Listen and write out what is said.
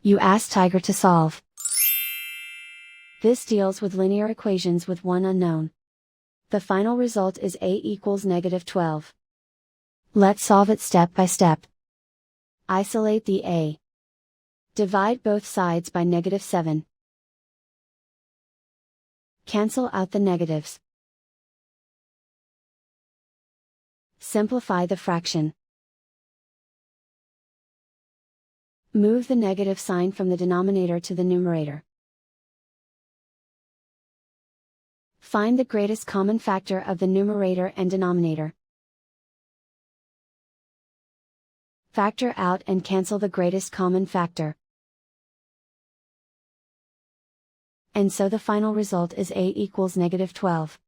You ask Tiger to solve. This deals with linear equations with one unknown. The final result is a equals -12. Let's solve it step by step. Isolate the a. Divide both sides by -7. Cancel out the negatives. Simplify the fraction. Move the negative sign from the denominator to the numerator. Find the greatest common factor of the numerator and denominator. Factor out and cancel the greatest common factor. And so the final result is a equals -12.